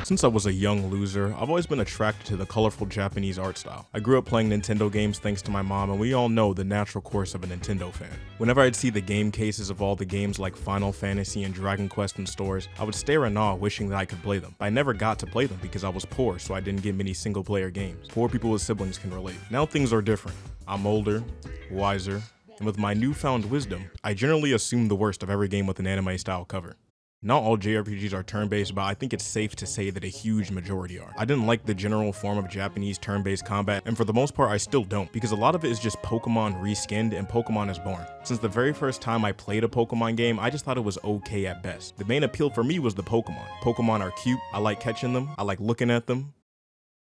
Since I was a young loser, I've always been attracted to the colorful Japanese art style. I grew up playing Nintendo games thanks to my mom, and we all know the natural course of a Nintendo fan. Whenever I'd see the game cases of all the games like Final Fantasy and Dragon Quest in stores, I would stare in awe wishing that I could play them. But I never got to play them because I was poor, so I didn't get many single player games. Poor people with siblings can relate. Now things are different. I'm older, wiser, and with my newfound wisdom, I generally assume the worst of every game with an anime style cover. Not all JRPGs are turn-based, but I think it's safe to say that a huge majority are. I didn't like the general form of Japanese turn-based combat, and for the most part I still don't, because a lot of it is just Pokemon reskinned and Pokemon is boring. Since the very first time I played a Pokemon game, I just thought it was okay at best. The main appeal for me was the Pokemon. Pokemon are cute, I like catching them, I like looking at them.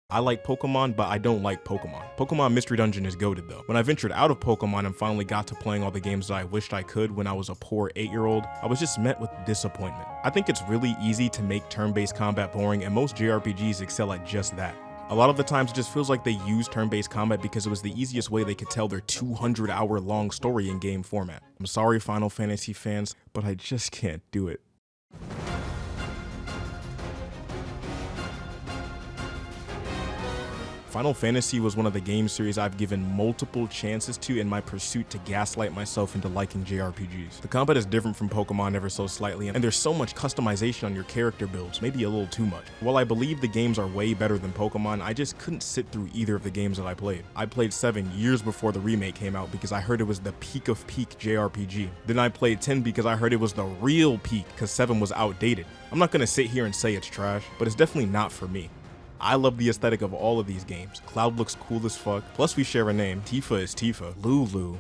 I like Pokemon, but I don't like Pokemon. Pokemon Mystery Dungeon is goated though. When I ventured out of Pokemon and finally got to playing all the games that I wished I could when I was a poor 8-year-old, I was just met with disappointment. I think it's really easy to make turn-based combat boring, and most JRPGs excel at just that. A lot of the times it just feels like they used turn-based combat because it was the easiest way they could tell their 200-hour long story in game format. I'm sorry Final Fantasy fans, but I just can't do it. Final Fantasy was one of the game series I've given multiple chances to in my pursuit to gaslight myself into liking JRPGs. The combat is different from Pokemon ever so slightly, and there's so much customization on your character builds, maybe a little too much. While I believe the games are way better than Pokemon, I just couldn't sit through either of the games that I played. I played 7 years before the remake came out because I heard it was the peak of peak JRPG. Then I played 10 because I heard it was the real peak because 7 was outdated. I'm not gonna sit here and say it's trash, but it's definitely not for me. I love the aesthetic of all of these games. Cloud looks cool as fuck, plus we share a name. Tifa is Tifa, Lulu.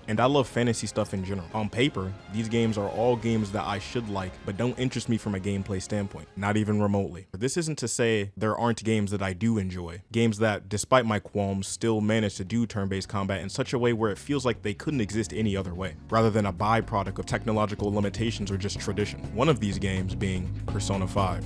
And I love fantasy stuff in general. On paper, these games are all games that I should like, but don't interest me from a gameplay standpoint, not even remotely. This isn't to say there aren't games that I do enjoy. Games that, despite my qualms, still manage to do turn-based combat in such a way where it feels like they couldn't exist any other way, rather than a byproduct of technological limitations or just tradition. One of these games being Persona 5.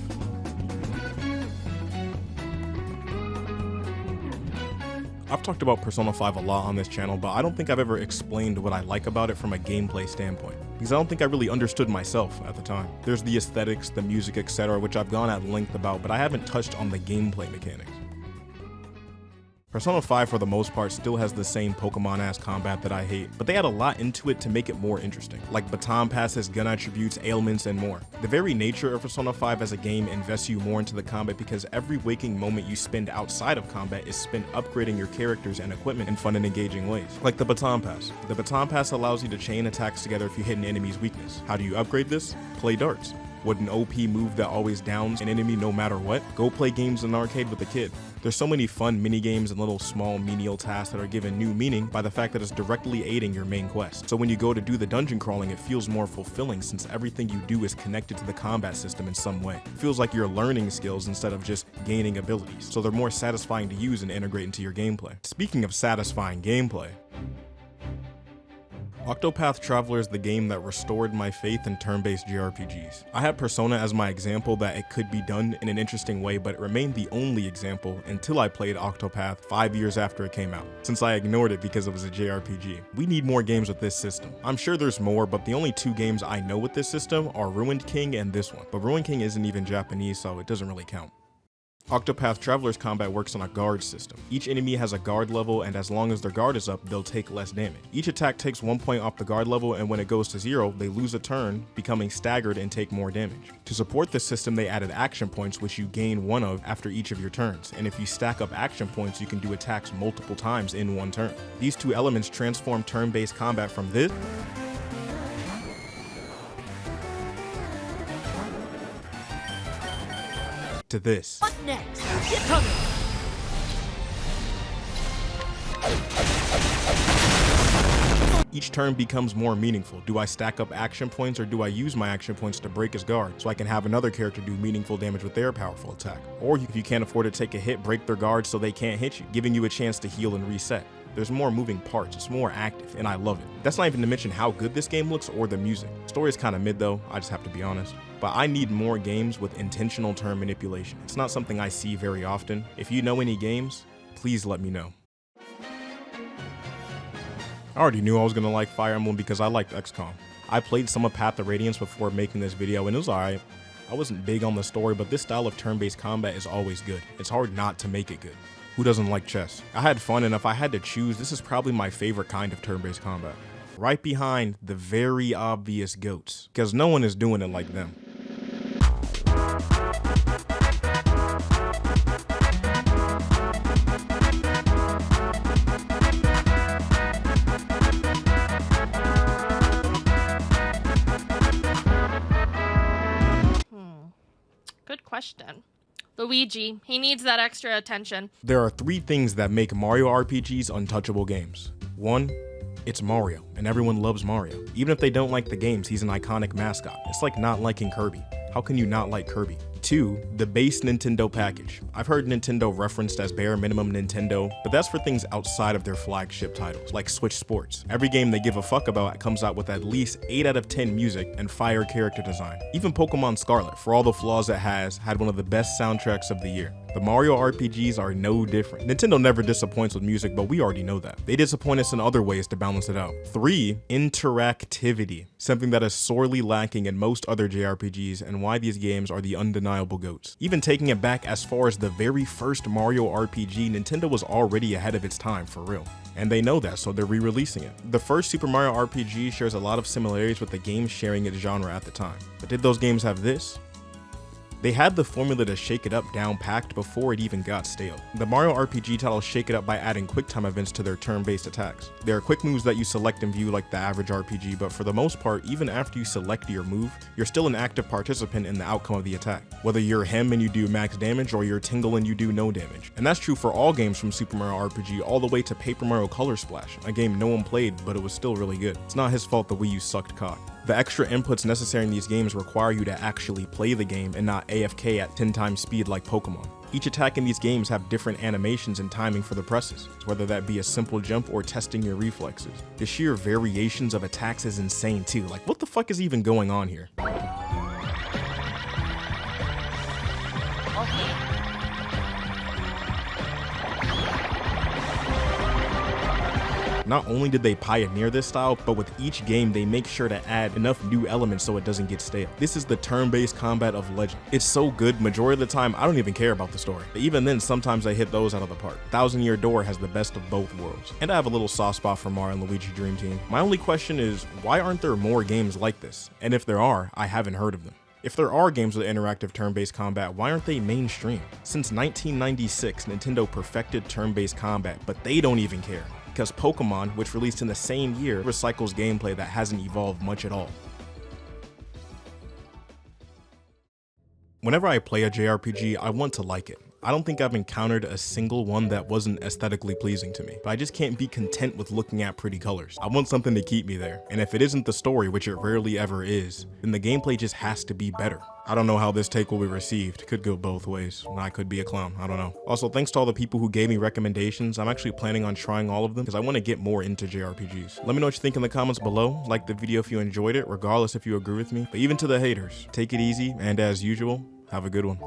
I've talked about Persona 5 a lot on this channel, but I don't think I've ever explained what I like about it from a gameplay standpoint, because I don't think I really understood myself at the time. There's the aesthetics, the music, etc., which I've gone at length about, but I haven't touched on the gameplay mechanics. Persona 5 for the most part still has the same Pokemon-ass combat that I hate, but they add a lot into it to make it more interesting, like baton passes, gun attributes, ailments, and more. The very nature of Persona 5 as a game invests you more into the combat because every waking moment you spend outside of combat is spent upgrading your characters and equipment in fun and engaging ways. Like the baton pass. The baton pass allows you to chain attacks together if you hit an enemy's weakness. How do you upgrade this? Play darts. What an OP move that always downs an enemy no matter what? Go play games in an arcade with a kid. There's so many fun mini-games and little small menial tasks that are given new meaning by the fact that it's directly aiding your main quest. So when you go to do the dungeon crawling, it feels more fulfilling since everything you do is connected to the combat system in some way. It feels like you're learning skills instead of just gaining abilities, so they're more satisfying to use and integrate into your gameplay. Speaking of satisfying gameplay, Octopath Traveler is the game that restored my faith in turn-based JRPGs. I had Persona as my example that it could be done in an interesting way, but it remained the only example until I played Octopath 5 years after it came out, since I ignored it because it was a JRPG. We need more games with this system. I'm sure there's more, but the only 2 games I know with this system are Ruined King and this one. But Ruined King isn't even Japanese, so it doesn't really count. Octopath Traveler's combat works on a guard system. Each enemy has a guard level, and as long as their guard is up, they'll take less damage. Each attack takes 1 point off the guard level, and when it goes to 0, they lose a turn, becoming staggered and take more damage. To support this system, they added action points, which you gain 1 of after each of your turns, and if you stack up action points, you can do attacks multiple times in 1 turn. These 2 elements transform turn-based combat from this to this. What next? Get coming! Each turn becomes more meaningful. Do I stack up action points or do I use my action points to break his guard so I can have another character do meaningful damage with their powerful attack? Or if you can't afford to take a hit, break their guard so they can't hit you, giving you a chance to heal and reset. There's more moving parts, it's more active, and I love it. That's not even to mention how good this game looks or the music. The story is kind of mid though, I just have to be honest. But I need more games with intentional turn manipulation. It's not something I see very often. If you know any games, please let me know. I already knew I was gonna like Fire Emblem because I liked XCOM. I played some of Path of Radiance before making this video and it was alright. I wasn't big on the story, but this style of turn-based combat is always good. It's hard not to make it good. Who doesn't like chess? I had fun, and if I had to choose, this is probably my favorite kind of turn-based combat. Right behind the very obvious GOATs, because no one is doing it like them. Good question. Luigi, he needs that extra attention. There are 3 things that make Mario RPGs untouchable games. 1, it's Mario, and everyone loves Mario. Even if they don't like the games, he's an iconic mascot. It's like not liking Kirby. How can you not like Kirby? 2, the base Nintendo package. I've heard Nintendo referenced as bare minimum Nintendo, but that's for things outside of their flagship titles, like Switch Sports. Every game they give a fuck about comes out with at least 8 out of 10 music and fire character design. Even Pokemon Scarlet, for all the flaws it has, had one of the best soundtracks of the year. The Mario RPGs are no different. Nintendo never disappoints with music, but we already know that. They disappoint us in other ways to balance it out. 3, interactivity. Something that is sorely lacking in most other JRPGs and why these games are the undeniable GOATs. Even taking it back as far as the very first Mario RPG, Nintendo was already ahead of its time, for real. And they know that, so they're re-releasing it. The first Super Mario RPG shares a lot of similarities with the games sharing its genre at the time. But did those games have this? They had the formula to shake it up down packed before it even got stale. The Mario RPG titles shake it up by adding quick time events to their turn-based attacks. There are quick moves that you select and view like the average RPG, but for the most part, even after you select your move, you're still an active participant in the outcome of the attack. Whether you're him and you do max damage or you're Tingle and you do no damage. And that's true for all games from Super Mario RPG all the way to Paper Mario Color Splash, a game no one played, but it was still really good. It's not his fault the Wii U sucked cock. The extra inputs necessary in these games require you to actually play the game and not AFK at 10 times speed like Pokemon. Each attack in these games have different animations and timing for the presses, whether that be a simple jump or testing your reflexes. The sheer variations of attacks is insane too, like what the fuck is even going on here? Not only did they pioneer this style, but with each game they make sure to add enough new elements so it doesn't get stale. This is the turn-based combat of legend. It's so good, majority of the time I don't even care about the story. But even then, sometimes I hit those out of the park. Thousand Year Door has the best of both worlds. And I have a little soft spot for Mario and Luigi Dream Team. My only question is, why aren't there more games like this? And if there are, I haven't heard of them. If there are games with interactive turn-based combat, why aren't they mainstream? Since 1996, Nintendo perfected turn-based combat, but they don't even care. Because Pokemon, which released in the same year, recycles gameplay that hasn't evolved much at all. Whenever I play a JRPG, I want to like it. I don't think I've encountered a single one that wasn't aesthetically pleasing to me, but I just can't be content with looking at pretty colors. I want something to keep me there, and if it isn't the story, which it rarely ever is, then the gameplay just has to be better. I don't know how this take will be received. Could go both ways. I could be a clown. I don't know. Also, thanks to all the people who gave me recommendations. I'm actually planning on trying all of them because I want to get more into JRPGs. Let me know what you think in the comments below. Like the video if you enjoyed it, regardless if you agree with me. But even to the haters, take it easy, and as usual, have a good one.